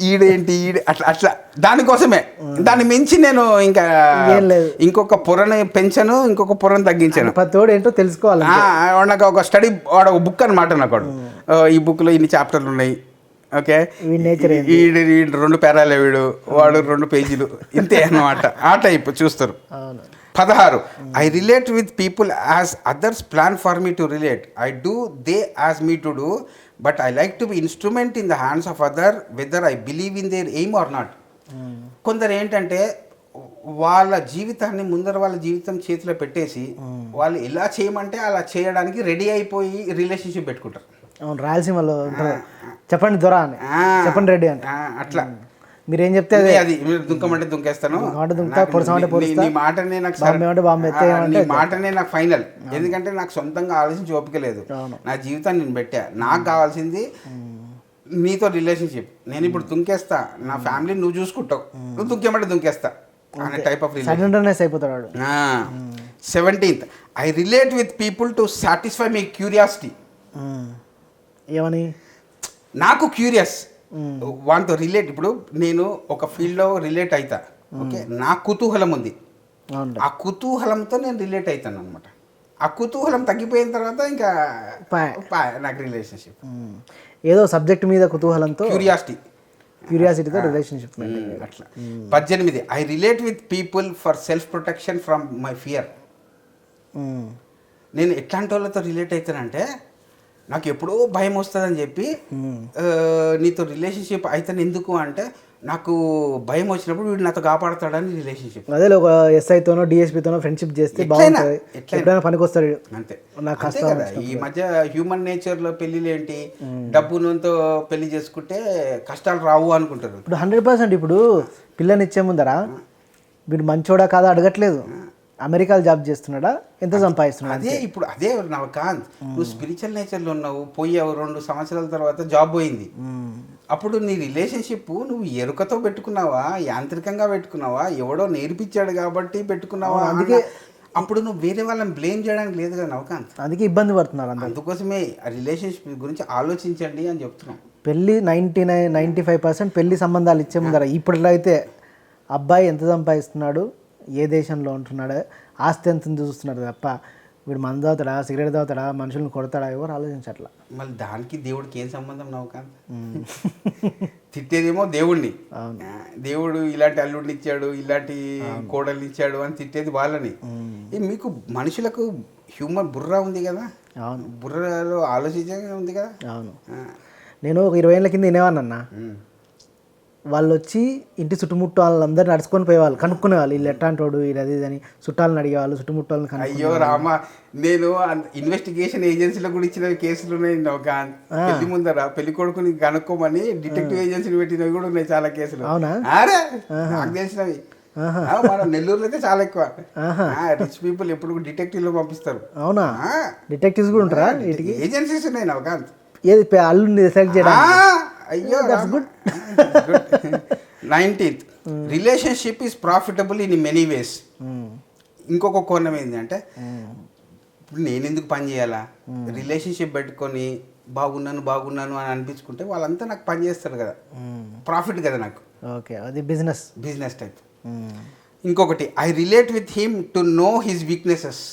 ఈడేంటి అట్లా అట్లా దానికోసమే. దాన్ని మించి నేను ఇంకా ఇంకొక పొరను పెంచాను, ఇంకొక పొరను తగ్గించాను. ప్రతివాడు ఏంటో తెలుసుకోవాలి. నాకు ఒక స్టడీ వాడు ఒక బుక్ అనమాట. నాకు ఈ బుక్లో ఇన్ని చాప్టర్లు ఉన్నాయి. ఓకే, ఈ 2 పేరాలే, వాడు 2 పేజీలు, ఇంతే అన్నమాట. ఆ టైప్ చూస్తారు. 16 I relate with people as others plan for me to relate. I do they as me to do but I like to be instrument in the hands of other weather I believe in there aim are not. కొందరు ఏంటంటే వాళ్ళ జీవితాన్ని ముందర వాళ్ళ జీవితం చేతిలో పెట్టేసి వాళ్ళు ఎలా చేయమంటే అలా చేయడానికి రెడీ అయిపోయి రిలేషన్షిప్ పెట్టుకుంటారు. అవును, రాయలసీమలో చెప్పండి దొర అని, చెప్పండి రెడ్డి అని. అట్లా మీరేం చెప్తే అది మీరు దుంకమంటే దుంకేస్తాను, నీ మాటనే నాకు ఫైనల్. ఎందుకంటే నాకు సొంతంగా ఆలోచించి ఓపిక లేదు. నా జీవితాన్ని నేను పెట్టా, నాకు కావాల్సింది నీతో రిలేషన్షిప్. నేను ఇప్పుడు దుంకేస్తా, నా ఫ్యామిలీ నువ్వు చూసుకుంటావు, నువ్వు దుంకేమంటే దుంకేస్తా అనే టైప్ ఆఫ్ అయిపోతాడు. 17 I relate with people to satisfy my curiosity. ఏమని? నాకు క్యూరియస్ వాటితో రిలేట్. ఇప్పుడు నేను ఒక ఫీల్డ్లో రిలేట్ అవుతా, ఓకే, నా కుతూహలం ఉంది, ఆ కుతూహలంతో నేను రిలేట్ అవుతాను అనమాట. ఆ కుతూహలం తగ్గిపోయిన తర్వాత ఇంకా నాకు రిలేషన్షిప్. ఏదో సబ్జెక్ట్ మీద కుతూహలంతో, క్యూరియాసిటీతో రిలేషన్షిప్ అట్లా. 18 I relate with people for self protection from my fear. నేను ఎట్లాంటి వాళ్ళతో రిలేట్ అవుతానంటే నాకు ఎప్పుడో భయం వస్తుందని చెప్పి నీతో రిలేషన్షిప్ అయితే ఎందుకు అంటే నాకు భయం వచ్చినప్పుడు వీడు నాతో కాపాడుతాడని రిలేషన్షిప్. అదే ఒక ఎస్ఐతోనో డిఎస్పీతోనో ఫ్రెండ్షిప్ చేస్తే బాగుంటుంది, ఎట్లయినా పనికొస్తాడు. అంతే కదా. ఈ మధ్య హ్యూమన్ నేచర్లో పెళ్ళిళ్ళు ఏంటి, డబ్బునంతో పెళ్లి చేసుకుంటే కష్టాలు రావు అనుకుంటారు. ఇప్పుడు 100% ఇప్పుడు పిల్లనిచ్చే ముందరా వీడు మంచోడా కాదా అడగట్లేదు, అమెరికాలో జాబ్ చేస్తున్నాడా, ఎంత సంపాదిస్తున్నాడు. అదే ఇప్పుడు అదే నవకాంత్, నువ్వు స్పిరిచువల్ నేచర్లో ఉన్నావు, పోయావు, 2 సంవత్సరాల తర్వాత జాబ్ పోయింది. అప్పుడు నీ రిలేషన్షిప్ నువ్వు ఎరుకతో పెట్టుకున్నావా, యాంత్రికంగా పెట్టుకున్నావా, ఎవడో నేర్పించాడు కాబట్టి పెట్టుకున్నావా? అందుకే అప్పుడు నువ్వు వేరే వాళ్ళని బ్లేమ్ చేయడానికి లేదు కదా నవకాంత్. అందుకే ఇబ్బంది పడుతున్నారు. అందుకోసమే ఆ రిలేషన్షిప్ గురించి ఆలోచించండి అని చెప్తున్నాం. పెళ్ళి 99-95% పెళ్లి సంబంధాలు ఇచ్చే ముందర ఇప్పట్లో అయితే అబ్బాయి ఎంత సంపాదిస్తున్నాడు, ఏ దేశంలో ఉంటున్నాడు, ఆస్తి ఎంత చూస్తున్నాడు తప్ప వీడు మందు తాగుతాడా, సిగరెట్ తాగుతాడా, మనుషులను కొడతాడా ఎవరు ఆలోచించట్లా. మళ్ళీ దానికి దేవుడికి ఏం సంబంధం నవ్వుకాంత్? తిట్టేదేమో దేవుడిని, దేవుడు ఇలాంటి అల్లుడిని ఇచ్చాడు, ఇలాంటి కోడల్ని ఇచ్చాడు అని తిట్టేది వాళ్ళని. మీకు మనుషులకు హ్యూమన్ బుర్ర ఉంది కదా, అవును బుర్రలో ఆలోచించే ఉంది కదా. అవును. నేను ఒక 20 ఏళ్ళ కింద వినేవాడినన్నా, ఉమ్. వాళ్ళు వచ్చి ఇంటి చుట్టుముట్టు వాళ్ళందరూ నడుచుకొని పోయేవాళ్ళు, కనుక్కునేవాళ్ళు వీళ్ళు ఎట్లాంటోడు ఇది అది ఇది అని, చుట్టాలను అడిగేవాళ్ళు, చుట్టుముట్టాలను అయ్యో రామా, నేను ఇన్వెస్టిగేషన్ ఏజెన్సీలో కూడా ఇచ్చిన కేసులు ఉన్నాయి. ఒక పెళ్లి ముందర పెళ్లి కొడుకుని కనుక్కోమని డిటెక్టివ్ ఏజెన్సీలు పెట్టినవి కూడా ఉన్నాయి చాలా కేసులు. అవునా? అరే నాకు తెలిసినవి. మన నెల్లూరులో అయితే చాలా ఎక్కువ రిచ్ పీపుల్ ఎప్పుడు డిటెక్టివ్ లో పంపిస్తారు. అవునా? డిటెక్టివ్స్ కూడా ఉంటారా వీటికి? ఏజెన్సీస్ ఉన్నాయి నవకాంత్. ఏది అల్లుని సెలెక్ట్ చేయడం? అయ్యో good. 19th relationship is profitable in many ways. ఇంకొక కోణం ఏంటంటే, ఇప్పుడు నేను ఎందుకు పని చేయాలా, రిలేషన్షిప్ పెట్టుకొని బాగున్నాను అని అనిపించుకుంటే వాళ్ళంతా నాకు పని చేస్తారు కదా, ప్రాఫిట్ కదా నాకు. ఓకే, అది బిజినెస్ టైప్. ఇంకొకటి, I relate with him to know his weaknesses.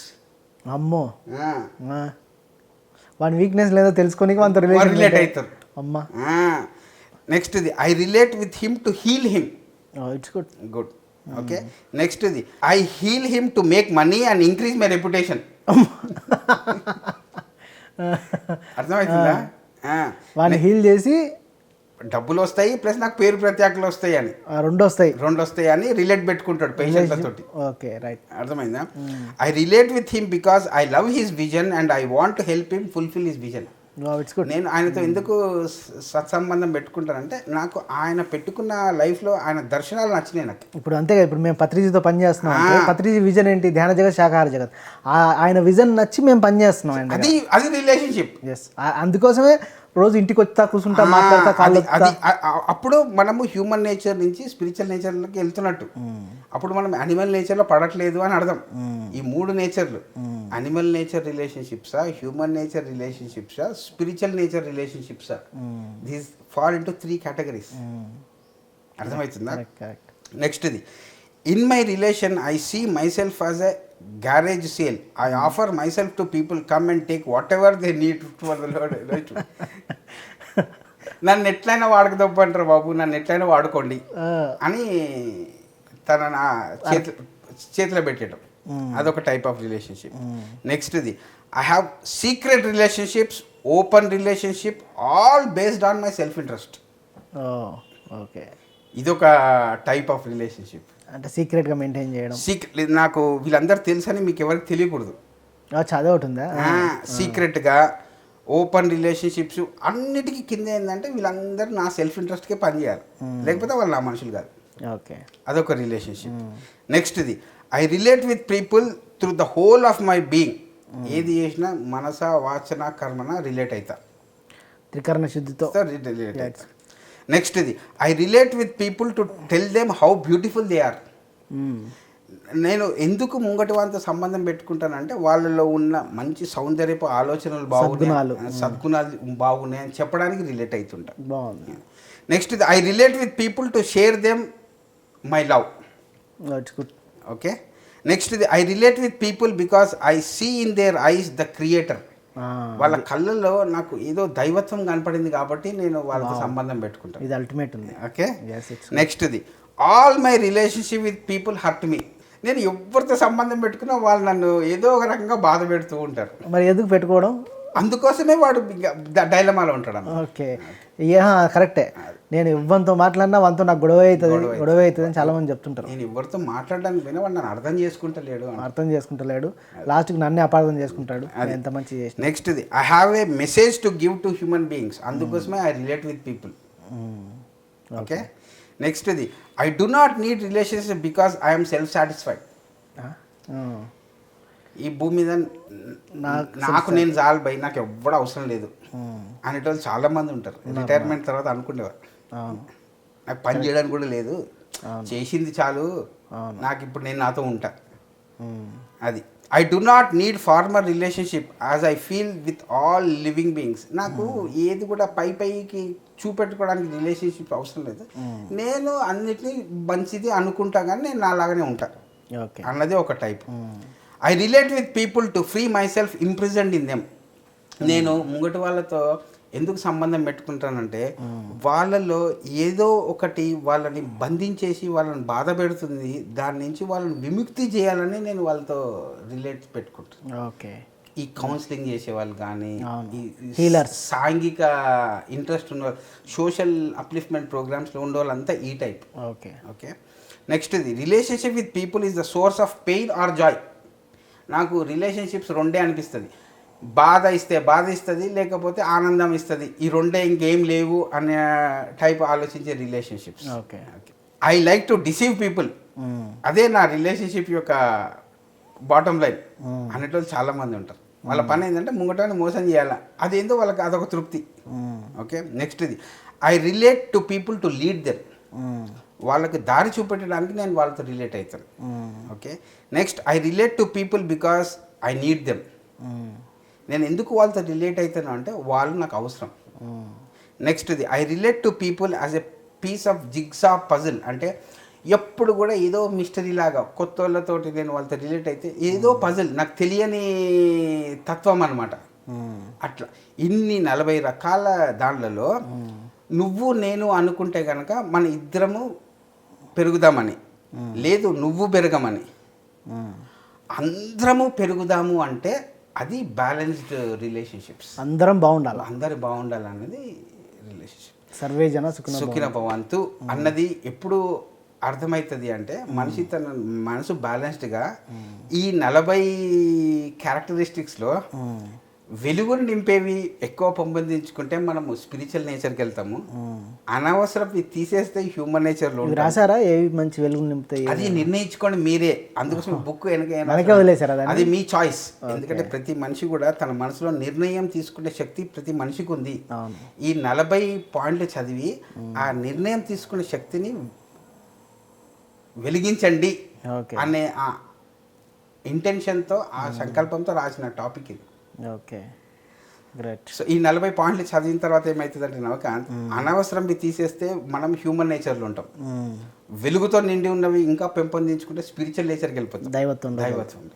అమ్మో, వాడి వీక్నెస్ లేదో తెలుసుకొని మనతో రిలేట్ అవుతారు. అమ్మా. నెక్స్ట్ ఇది, I relate with him to heal him. It's good. Good. Okay. Next ఇది, I heal him to make money and increase my reputation. అర్థమవుతుందా? వాడిని హీల్ చేసి డబ్బులు వస్తాయి ప్లస్ నాకు పేరు ప్రత్యేకలు వస్తాయి అని, రెండు వస్తాయి అని రిలేట్ పెట్టుకుంటాడు పేషెంట్లతోటి. Okay, right. అర్థమైందా? I relate with him because I love his vision and I want to help him fulfil his vision. నేను ఆయనతో ఎందుకు సత్సంబంధం పెట్టుకుంటానంటే, నాకు ఆయన పెట్టుకున్న లైఫ్లో ఆయన దర్శనాలు నచ్చినాయి నాకు. ఇప్పుడు అంతేగా, ఇప్పుడు మేము పత్రిజీతో పని చేస్తున్నాం అంటే, పత్రిజీ విజన్ ఏంటి? ధ్యాన జగత్, శాకాహార జగత్. ఆయన విజన్ నచ్చి మేము పని చేస్తున్నాం. అది రిలేషన్షిప్. ఎస్, అందుకోసమే రోజు ఇంటికి వచ్చా కూర్చుంటా మాట్లాడతా కాదు. అప్పుడు మనము హ్యూమన్ నేచర్ నుంచి స్పిరిచువల్ నేచర్లోకి వెళ్తున్నట్టు. అప్పుడు మనం అనిమల్ నేచర్లో పడట్లేదు అని అర్థం. ఈ 3 నేచర్లు, అనిమల్ నేచర్ రిలేషన్షిప్సా, హ్యూమన్ నేచర్ రిలేషన్షిప్సా, స్పిరిచువల్ నేచర్ రిలేషన్షిప్సా, దీస్ ఫాల్ ఇంటూ 3 కేటగిరీస్. అర్థమవుతుందా? నెక్స్ట్ ఇది, in my relation I see myself as a garage sale. I offer myself to people come and take whatever they need for the Lord. నన్ను ఎట్లయినా వాడకదొప్పంటారు బాబు, నన్ను ఎట్లయినా వాడుకోండి అని తన నా చేతిలో పెట్టడం. అదొక టైప్ ఆఫ్ రిలేషన్షిప్. నెక్స్ట్ ఇది, I have secret relationships, open relationship, all based on my self interest. Okay, ఇదొక టైప్ ఆఫ్ రిలేషన్షిప్. అంటే సీక్రెట్గా మెయింటైన్ చేయడం. నాకు వీళ్ళందరూ తెలుసని మీకు ఎవరికి తెలియకూడదు. చదవటుందా? సీక్రెట్గా ఓపెన్ రిలేషన్షిప్స్ అన్నిటికీ కింద ఏంటంటే, వీళ్ళందరూ నా సెల్ఫ్ ఇంట్రెస్ట్కే పనిచేయాలి, లేకపోతే వాళ్ళు నా మనుషులు కాదు. ఓకే, అదొక రిలేషన్షిప్. నెక్స్ట్ ఇది, I relate with people through the whole of my being. ఏది చేసినా మనస వాచన కర్మన రిలేట్ అవుతా, త్రికరణ శుద్ధితో రిలేట్ అవుతా. నెక్స్ట్ ఇది, I relate with people to tell them how beautiful they are. నేను ఎందుకు ముంగటి వాళ్ళతో సంబంధం పెట్టుకుంటానంటే, వాళ్ళలో ఉన్న మంచి సౌందర్యపు ఆలోచనలు బాగున్నాయి, సద్గుణాలు బాగున్నాయి అని చెప్పడానికి రిలేట్ అవుతుంటా. బాగుంది. నెక్స్ట్ ఇది, I relate with people to share them my love. Okay. Next ఇది, I relate with people because I see in their eyes the creator. వాళ్ళ కళ్ళల్లో నాకు ఏదో దైవత్వం కనపడింది కాబట్టి నేను వాళ్ళతో సంబంధం పెట్టుకుంటాను. ఇది అల్టిమేట్ ఉంది. ఓకే. నెక్స్ట్ ఇది, all my relationship with people hurt me. నేను ఎవరితో సంబంధం పెట్టుకున్నా వాళ్ళు నన్ను ఏదో ఒక రకంగా బాధ పెడుతూ ఉంటారు. మరి ఎందుకు పెట్టుకోవడం? అందుకోసమే వాడు డైలమాలో ఉంటాడు. ఓకే, కరెక్టే. నేను ఎవరితో మాట్లాడినా వాళ్ళతో నాకు గొడవ అవుతుంది అని చాలా మంది చెప్తుంటారు. నేను ఎవరితో మాట్లాడడానికి పోయినా వాడు నన్ను అర్థం చేసుకుంటలేడు, లాస్ట్కి నన్నే అపార్థం చేసుకుంటాడు. ఎంత మంచి చేసి. నెక్స్ట్ ఇది, I have a message to give to human beings. అందుకోసమే I relate with people. Okay. Next ఇది, I do not need relationship because I'm self satisfied. ఈ భూమి మీద నాకు నేను చాలు బై, నాకు ఎవ్వడం అవసరం లేదు అనేటోళ్ళు చాలా మంది ఉంటారు. రిటైర్మెంట్ తర్వాత అనుకునేవారు, నాకు పని చేయడానికి కూడా లేదు, చేసింది చాలు, నాకు ఇప్పుడు నేను నాతో ఉంటా. అది, I do not need former relationship as I feel with all living beings. నాకు ఏది కూడా పైకి చూపెట్టుకోవడానికి రిలేషన్షిప్ అవసరం లేదు, నేను అన్నిటినీ మంచిది అనుకుంటా కానీ నేను నాలాగానే ఉంటా అన్నది ఒక type. I relate with people to free my self imprisoned in them. నేను ముంగటి వాళ్ళతో ఎందుకు సంబంధం పెట్టుకుంటానంటే వాళ్ళలో ఏదో ఒకటి వాళ్ళని బంధించేసి వాళ్ళని బాధ పెడుతుంది, దాని నుంచి వాళ్ళని విముక్తి చేయాలని నేను వాళ్ళతో రిలేట్ పెట్టుకుంటాను. ఓకే. ఈ కౌన్సిలింగ్ చేసే వాళ్ళు కానీ, ఈ హీలర్స్, సాంఘిక ఇంట్రెస్ట్ ఉన్న సోషల్ అప్లిఫ్ట్మెంట్ ప్రోగ్రామ్స్లో ఉండే వాళ్ళంతా ఈ టైప్. ఓకే. ఓకే. నెక్స్ట్ ఇది relationship with people is the source of pain or Joy. నాకు రిలేషన్షిప్స్ రెండే అనిపిస్తుంది. బాధ ఇస్తే బాధ ఇస్తుంది, లేకపోతే ఆనందం ఇస్తుంది. ఈ రెండే ఇంకేం లేవు అనే టైప్ ఆలోచించే relationships. Okay. I like to deceive people. అదే నా రిలేషన్షిప్ యొక్క బాటమ్ లైన్. అనేటోళ్ళు చాలామంది ఉంటారు. వాళ్ళ పని ఏంటంటే ముంగటాన్ని మోసం చేయాలి, అదేందో వాళ్ళకి అదొక తృప్తి. ఓకే. నెక్స్ట్ ఇది I relate to people to lead them. వాళ్ళకి దారి చూపెట్టడానికి నేను వాళ్ళతో రిలేట్ అవుతాను. Okay. Next I relate to people because I need them. నేను ఎందుకు వాళ్ళతో రిలేట్ అవుతాను అంటే వాళ్ళు నాకు అవసరం. నెక్స్ట్ ఇది I relate to people as a piece of jigsaw puzzle. అంటే ఎప్పుడు కూడా ఏదో మిస్టరీ లాగా కొత్త వాళ్ళతోటి నేను వాళ్ళతో రిలేట్ అయితే ఏదో పజిల్, నాకు తెలియని తత్వం అనమాట. అట్లా ఇన్ని 40 రకాల దాంట్లలో నువ్వు నేను అనుకుంటే కనుక మన ఇద్దరము పెరుగుదామని, లేదు నువ్వు పెరగమని, అందరము పెరుగుదాము అంటే అది బ్యాలెన్స్డ్ రిలేషన్షిప్స్. అందరం బాగుండాలి, అందరు బాగుండాలి అన్నది రిలేషన్షిప్. సర్వే జన సుఖిన భవంతు అన్నది ఎప్పుడు అర్థమవుతుంది అంటే మనిషి తన మనసు బ్యాలెన్స్డ్గా ఈ 40 క్యారెక్టరిస్టిక్స్లో వెలుగును నింపేవి ఎక్కువ పెంపొందించుకుంటే మనము స్పిరిచువల్ నేచర్కి వెళ్తాము. అనవసరం తీసేస్తే హ్యూమన్ నేచర్లో రాసారా ఏవి మంచి వెలుగు నింపుతాయి అది నిర్ణయించుకోండి మీరే. అందుకోసం బుక్ వెనక వదిలేసారా? అది మీ చాయిస్. ఎందుకంటే ప్రతి మనిషి కూడా తన మనసులో నిర్ణయం తీసుకునే శక్తి ప్రతి మనిషికి ఉంది. ఈ 40 పాయింట్లు చదివి ఆ నిర్ణయం తీసుకునే శక్తిని వెలిగించండి అనే ఆ ఇంటెన్షన్తో, ఆ సంకల్పంతో రాసిన టాపిక్ ఇది. Okay, great. సో ఈ 40 పాయింట్లు చదివిన తర్వాత ఏమవుతుందంటే నవకాంత్, అనవసరంవి తీసేస్తే మనం హ్యూమన్ నేచర్లో ఉంటాం. వెలుగుతో నిండి ఉన్నవి ఇంకా పెంపొందించుకుంటే స్పిరిచువల్ నేచర్కి వెళ్ళిపోతాం, దైవత్వం.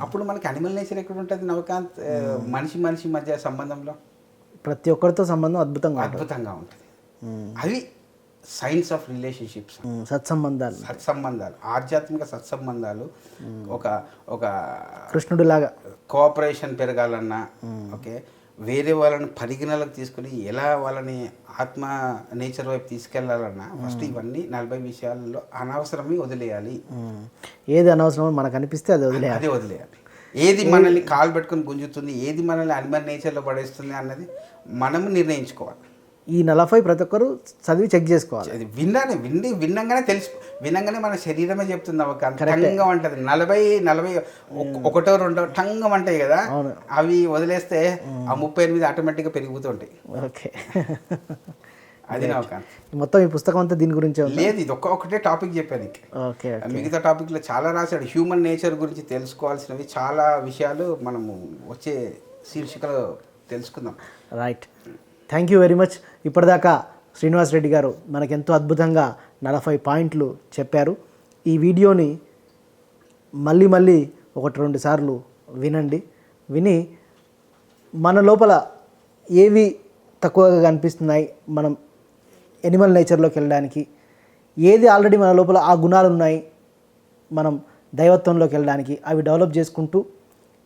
అప్పుడు మనకి అనిమల్ నేచర్ ఎక్కడ ఉంటుంది నవకాంత్? మనిషి మధ్య సంబంధంలో ప్రతి ఒక్కరితో సంబంధం అద్భుతంగా ఉంటుంది. అవి సైన్స్ ఆఫ్ రిలేషన్షిప్స్. సత్సంబంధాలు, ఆధ్యాత్మిక సత్సంబంధాలు. ఒక కృష్ణుడి లాగా కోఆపరేషన్ పెరగాలన్నా, ఓకే, వేరే వాళ్ళని పరిగణలోకి తీసుకుని ఎలా వాళ్ళని ఆత్మ నేచర్ వైపు తీసుకెళ్లాలన్నా ఫస్ట్ ఇవన్నీ 40 విషయాలలో అనవసరమే వదిలేయాలి. ఏది అనవసరమో మనకు అనిపిస్తే అది వదిలేయాలి. ఏది మనల్ని కాలు పెట్టుకుని గుంజుతుంది, ఏది మనల్ని అనిమల్ నేచర్లో పడేస్తుంది అన్నది మనము నిర్ణయించుకోవాలి. ఈ 40 ప్రతి ఒక్కరు చదివి చెక్ చేసుకోవాలి. అది వినంగానే మన శరీరమే చెప్తుంది. ఒక టంగం అంటది. 40 ఒకటో రెండో టంగం అంటాయి కదా, అవి వదిలేస్తే ఆ 38 ఆటోమేటిక్గా పెరిగిపోతుంటాయి. ఓకే, అది మొత్తం ఈ పుస్తకం అంతా దీని గురించి లేదు. ఇది ఒకటే టాపిక్ చెప్పాను. ఓకే, మిగతా టాపిక్లో చాలా రాశాడు. హ్యూమన్ నేచర్ గురించి తెలుసుకోవాల్సినవి చాలా విషయాలు మనము వచ్చే శీర్షికలో తెలుసుకుందాం. Right, thank you very much. ఇప్పటిదాకా శ్రీనివాస్ రెడ్డి గారు మనకెంతో అద్భుతంగా 40 పాయింట్లు చెప్పారు. ఈ వీడియోని మళ్ళీ 1-2 సార్లు వినండి. విని మన లోపల ఏవి తక్కువగా కనిపిస్తున్నాయి, మనం ఎనిమల్ నేచర్లోకి వెళ్ళడానికి, ఏది ఆల్రెడీ మన లోపల ఆ గుణాలు ఉన్నాయి మనం దైవత్వంలోకి వెళ్ళడానికి, అవి డెవలప్ చేసుకుంటూ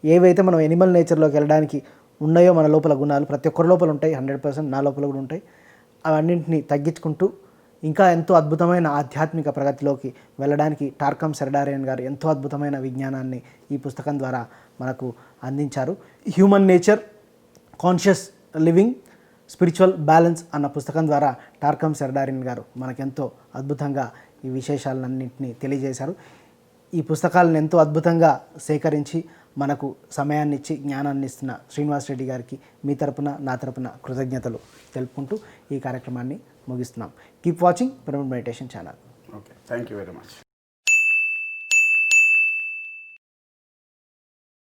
ఏవైతే మనం ఎనిమల్ నేచర్లోకి వెళ్ళడానికి ఉన్నాయో మన లోపల గుణాలు ప్రతి ఒక్కరి లోపల ఉంటాయి, 100% నా లోపల కూడా ఉంటాయి. అవన్నింటినీ తగ్గించుకుంటూ ఇంకా ఎంతో అద్భుతమైన ఆధ్యాత్మిక ప్రగతిలోకి వెళ్ళడానికి టార్కమ్ సెర్డారియన్ గారు ఎంతో అద్భుతమైన విజ్ఞానాన్ని ఈ పుస్తకం ద్వారా మనకు అందించారు. Human nature, conscious living, spiritual balance అన్న పుస్తకం ద్వారా టార్కమ్ సెర్డారియన్ గారు మనకెంతో అద్భుతంగా ఈ విశేషాలన్నింటినీ తెలియజేశారు. ఈ పుస్తకాలను ఎంతో అద్భుతంగా సేకరించి మనకు సమయాన్ని ఇచ్చి జ్ఞానాన్ని ఇస్తున్న శ్రీనివాస్ రెడ్డి గారికి మీ తరపున నా తరపున కృతజ్ఞతలు తెలుపుకుంటూ ఈ కార్యక్రమాన్ని ముగిస్తున్నాం. Keep watching pyramid meditation channel. Okay, thank you very much.